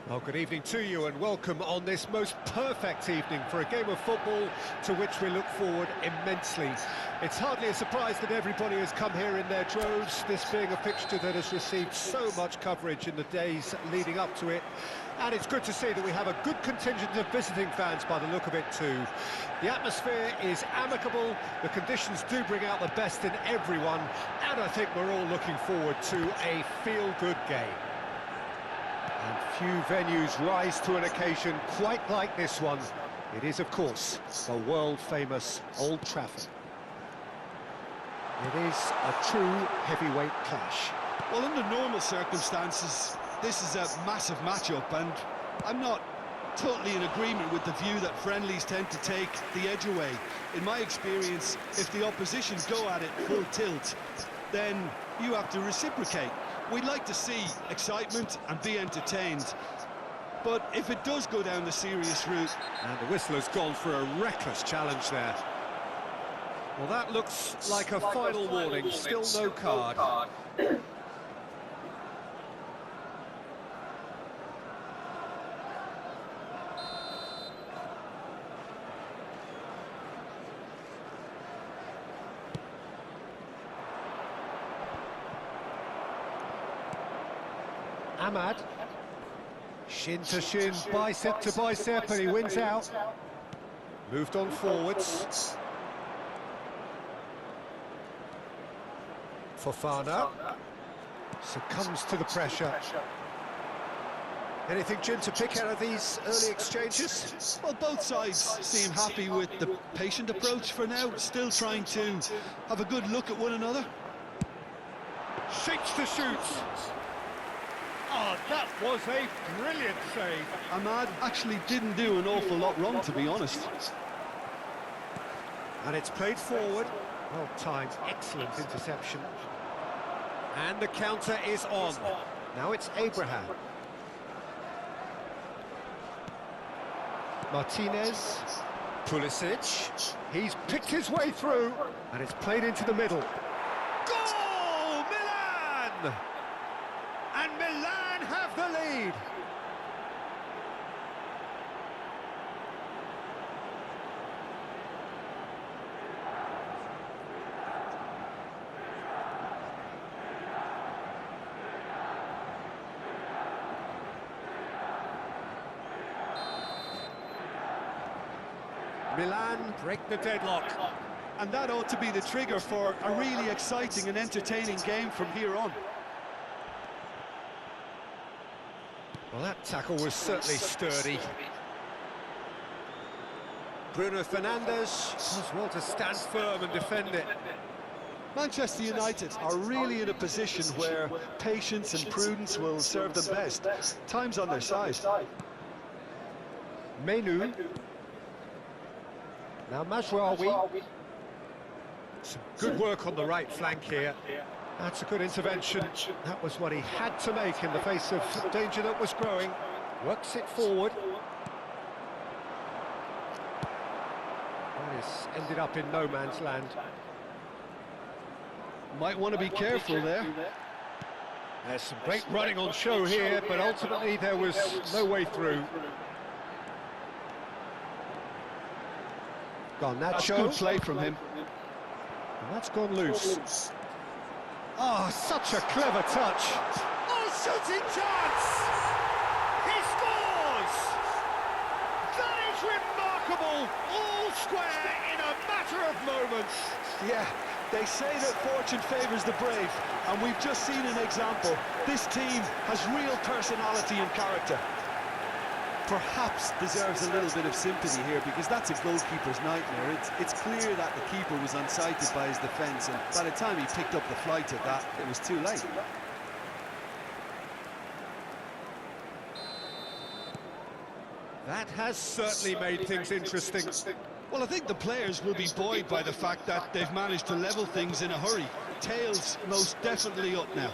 Well, good evening to you and welcome on this most perfect evening for a game of football to which we look forward immensely. It's hardly a surprise that everybody has come here in their droves, this being a fixture that has received so much coverage in the days leading up to it. And it's good to see that we have a good contingent of visiting fans by the look of it too. The atmosphere is amicable, the conditions do bring out the best in everyone, and I think we're all looking forward to a feel-good game. And few venues rise to an occasion quite like this one. It is, of course, the world-famous Old Trafford. It is a true heavyweight clash. Well, under normal circumstances, this is a massive matchup, and I'm not totally in agreement with the view that friendlies tend to take the edge away. In my experience, if the opposition go at it full tilt, then you have to reciprocate. We'd like to see excitement and be entertained, but if it does go down the serious route... And the whistle has gone for a reckless challenge there. Well, that looks like a final warning, still no card. Ahmad, shin to shin, bicep to bicep, and he wins out. Moved on forwards. Fofana succumbs to the pressure. Anything, Jim, to pick out of these early exchanges? Well, both sides seem happy with the patient approach for now, still trying to have a good look at one another. Shakes to shoot. Oh, that was a brilliant save. Ahmad actually didn't do an awful lot wrong, to be honest. And it's played forward. Well timed, excellent interception. And the counter is on. Now it's Abraham. Martinez. Pulisic. He's picked his way through. And it's played into the middle. Goal! Milan! And Milan have the lead. Milan break the deadlock. And that ought to be the trigger for a really exciting and entertaining game from here on. Well, that tackle was certainly sturdy. Bruno Fernandes does well to stand firm and defend it. Manchester United are really in a position where patience and prudence will serve them best. Time's on their side. Menu. Now Mazraoui. Some good work on the right flank here. That's a good intervention. That was what he had to make in the face of danger that was growing. Works it forward. That has ended up in no man's land. Might want to be careful there. There's some great running on show here, but ultimately there was no way through. Gone That's good play from him. And that's gone loose. Oh, such a clever touch. Oh, shooting chance! He scores! That is remarkable! All square in a matter of moments. Yeah, they say that fortune favours the brave, and we've just seen an example. This team has real personality and character. Perhaps deserves a little bit of sympathy here, because that's a goalkeeper's nightmare. It's clear that the keeper was unsighted by his defence, and by the time he picked up the flight of that, it was too late. That has certainly made things interesting. Well, I think the players will be buoyed by the fact that they've managed to level things in a hurry. Tails most definitely up now.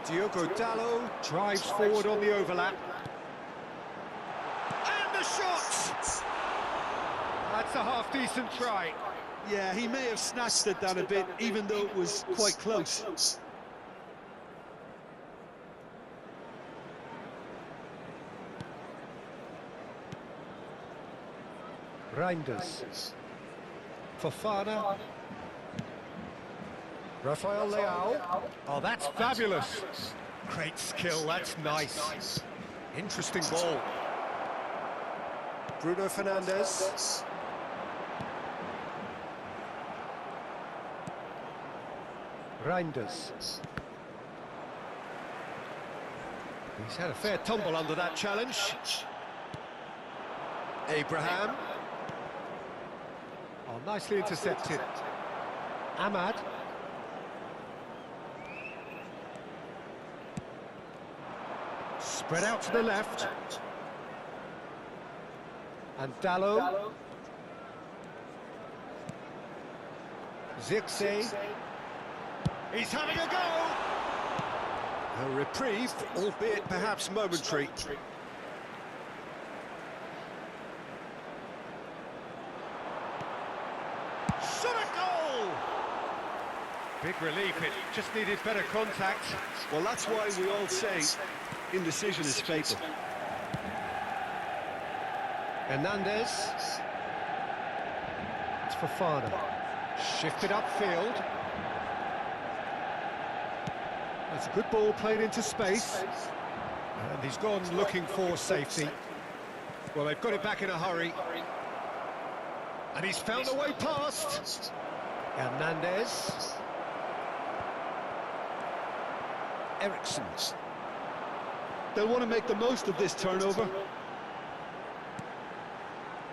Diogo Dalot drives forward on the overlap. Shot! That's a half-decent try. Yeah, he may have snatched at that a bit, even though it was quite close. Reinders. Fofana. Rafael Leao. Oh, that's fabulous. Great skill, that's nice. Interesting ball. Bruno Fernandes. Reinders. He's had a fair tumble under that challenge. Abraham. Oh, nicely intercepted. Ahmad. Spread out to the left. And Dallo. Zirkzee. He's having a go! A reprieve, albeit perhaps momentary. Shot a goal! Big relief, it just needed better contact. Well, that's why we all say indecision is fatal. Hernandez. It's Fofana. Shifted upfield. That's a good ball played into space. And he's gone looking for safety. Well, they've got it back in a hurry. And he's found a way past. Hernandez. Eriksson. They'll want to make the most of this turnover.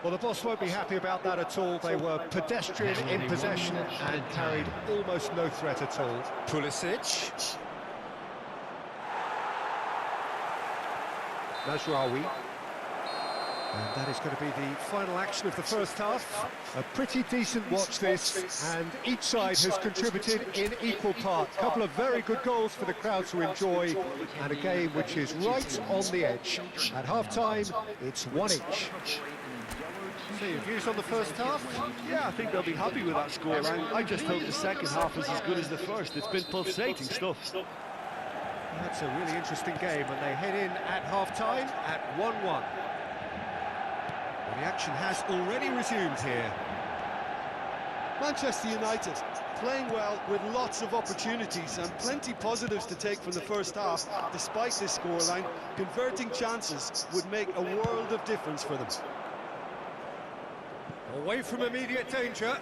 Well, the boss won't be happy about that at all. They were pedestrian in possession and carried almost no threat at all. Pulisic. Najraoui. And that is going to be the final action of the first half. A pretty decent watch this, and each side has contributed in equal part. A couple of very good goals for the crowd to enjoy, and a game which is right on the edge. At half-time, it's one each. So your views on the first half? Yeah, I think they'll be happy with that scoreline. I just hope the second half is as good as the first. It's been pulsating stuff. That's a really interesting game, and they head in at half-time at 1-1. Well, the action has already resumed here. Manchester United playing well with lots of opportunities and plenty positives to take from the first half. Despite this scoreline, converting chances would make a world of difference for them. Away from immediate danger.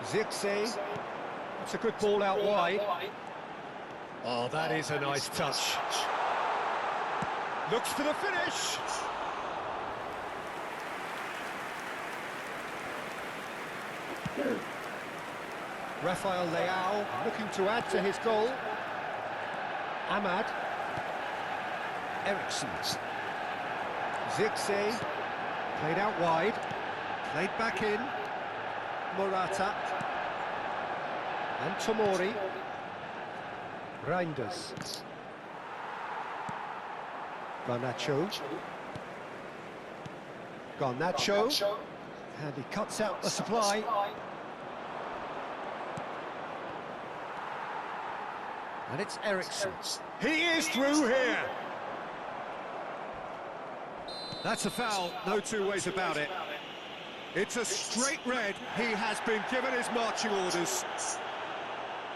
Zirkzee. It's a good ball out wide. Oh, that is a nice touch. Looks for the finish. Rafael Leao looking to add to his goal. Ahmad. Eriksson. Zirkzee. Played out wide. Played back in. Morata. And Tomori. Reinders. Garnacho. Garnacho. And he cuts out the supply. And it's Eriksson. He is through here. That's a foul, no two ways about it. It's a straight red. He has been given his marching orders.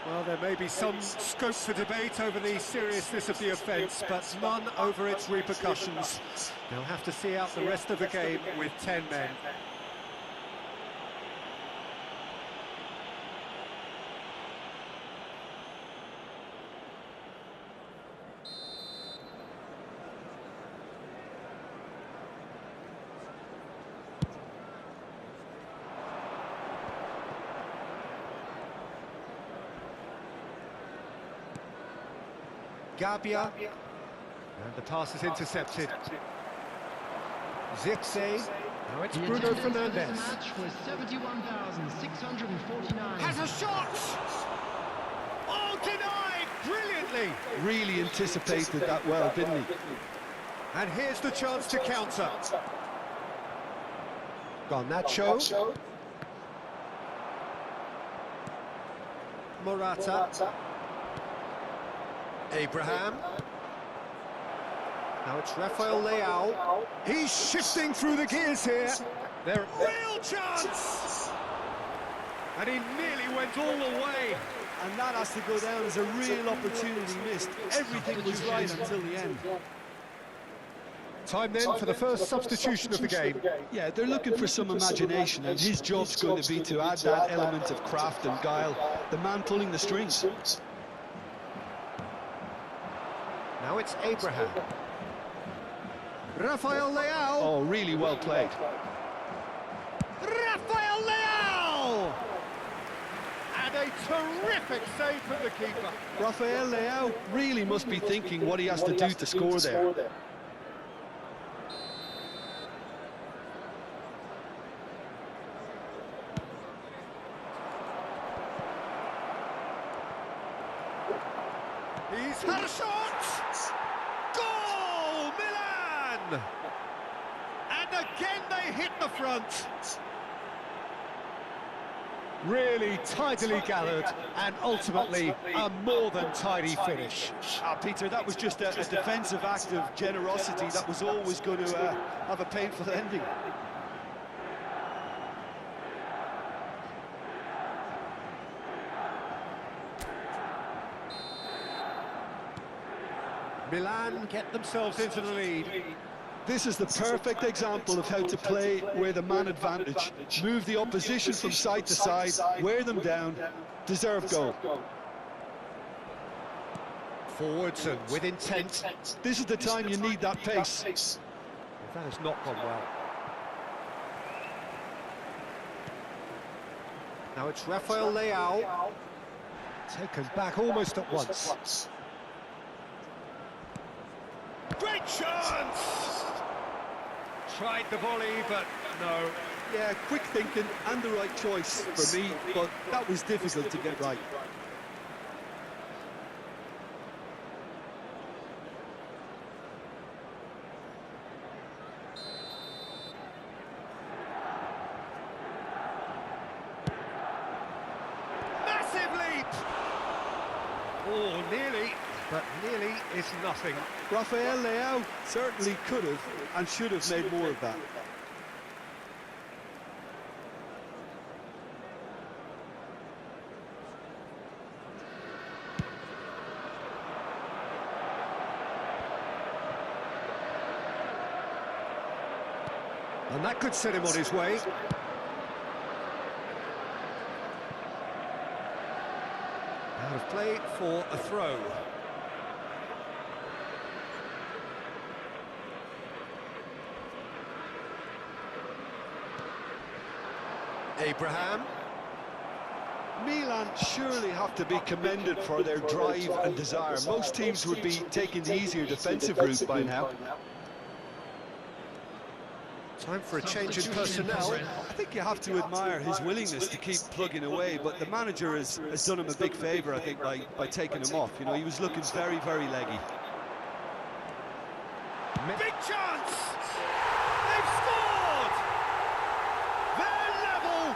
Well, there may be some scope for debate over the seriousness of the offence, but none over its repercussions. They'll have to see out the rest of the game with 10 men. Gabia, and the pass is intercepted. Zirkzee, now it's Bruno Fernandes. Has a shot! Oh, denied! Brilliantly! Really anticipated that well, didn't he? And here's the chance to counter. Garnacho. Morata. Abraham. Now it's Rafael Leao. He's shifting through the gears here. There, real chance! And he nearly went all the way. And that has to go down as a real opportunity missed. Everything was right until the end. Time then for the first substitution of the game. Yeah, they're looking for some imagination, and his job's going to be to add that element of craft and guile. The man pulling the strings. Now it's Abraham. Rafael Leao. Oh, really well played. Rafael Leao! And a terrific save from the keeper. Rafael Leao really must be thinking what he has to do to score there. He's had a shot! Goal, Milan! And again they hit the front. Really tidily gathered and ultimately a more than tidy finish. Peter, that was just a defensive act of generosity that was always going to have a painful ending. Milan get themselves into the lead. This is the perfect example of how to play with a man advantage. Move the opposition from side to side, wear them down, deserve goal. Forwards and with intent. This is the time you need that pace. That has not gone well. Now it's Rafael Leao. Taken back almost at once. Great chance! Tried the volley, but no. Yeah, quick thinking and the right choice for me, but that was difficult to get right. Massive leap! Oh, nearly, but nearly is nothing. Rafael Leao certainly could have and should have made more of that. And that could set him on his way. Out of play for a throw. Abraham. Milan surely have to be commended for their drive and desire. Most teams would be taking the easier defensive route by now. Time for a change in personnel. I think you have to admire his willingness to keep plugging away, but the manager has done him a big favour, I think, by taking him off. You know, he was looking very, very leggy. Big chance! They've scored! They're level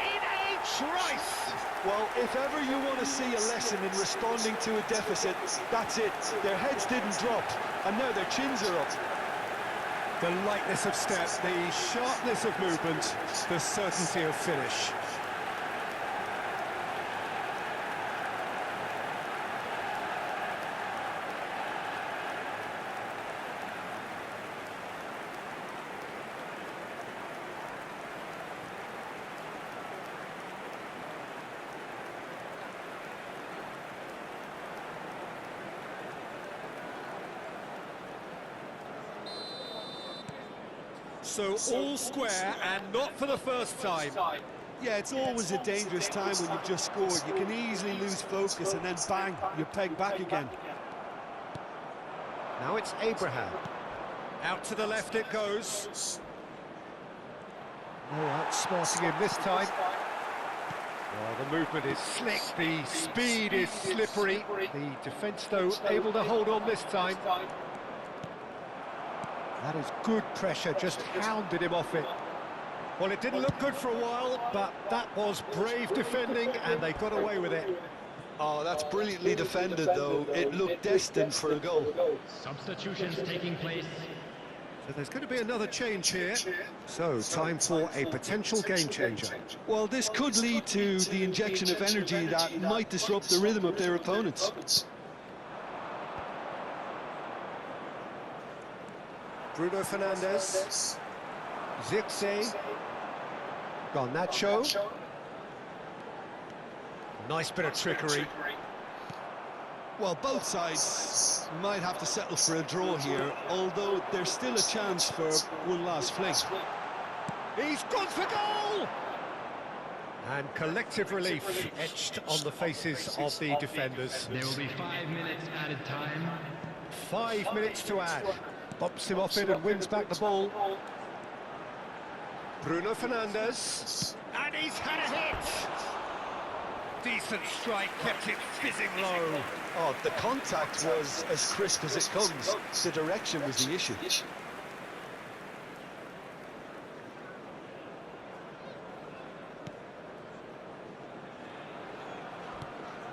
in a trice! Well, if ever you want to see a lesson in responding to a deficit, that's it. Their heads didn't drop, and now their chins are up. The lightness of step, the sharpness of movement, the certainty of finish. So all square and not for the first time. Yeah, it's always a dangerous time when you've just scored. You can easily lose focus and then bang, you're pegged back again. Now it's Abraham. Out to the left it goes. No outsmarting him this time. Well, the movement is slick, the speed is slippery. The defence, though, able to hold on this time. That is good pressure, just hounded him off it. Well, it didn't look good for a while, but that was brave defending, and they got away with it. Oh, that's brilliantly defended, though. It looked destined for a goal. Substitutions taking place. So there's going to be another change here. So, time for a potential game changer. Well, this could lead to the injection of energy that might disrupt the rhythm of their opponents. Bruno Fernandes. Zirkzee. Garnacho. Nice bit of trickery. Well, both sides might have to settle for a draw here, although there's still a chance for one last fling. He's gone for goal! And collective relief etched on the faces of the defenders. There will be 5 minutes added time. 5 minutes to add. Bumps him off it and wins back the ball. Bruno Fernandes. And he's had a hit! Decent strike, kept it fizzing low. Oh, the contact was as crisp as it comes. The direction was the issue.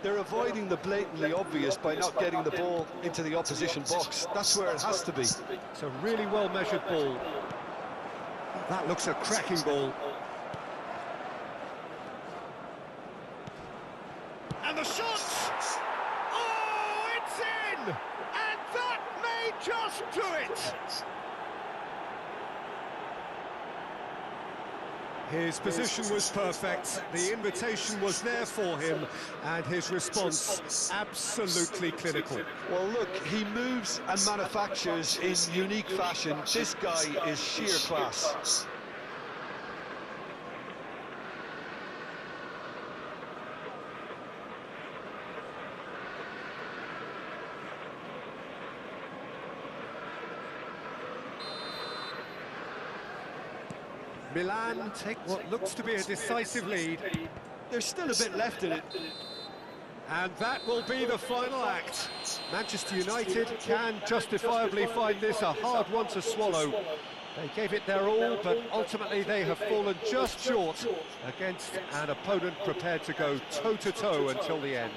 They're avoiding the blatantly obvious by not getting the ball into the opposition box. That's where it has to be. It's a really well-measured ball. That looks a cracking ball. And the shot! Oh, it's in! And that may just do it! His position was perfect, the invitation was there for him, and his response absolutely clinical. Well, look, he moves and manufactures in unique fashion. This guy is sheer class. Milan take what looks to be a decisive lead. There's still a bit left in it. And that will be the final act. Manchester United can justifiably find this a hard one to swallow. They gave it their all, but ultimately they have fallen just short against an opponent prepared to go toe-to-toe until the end.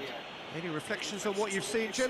Any reflections on what you've seen, Jim?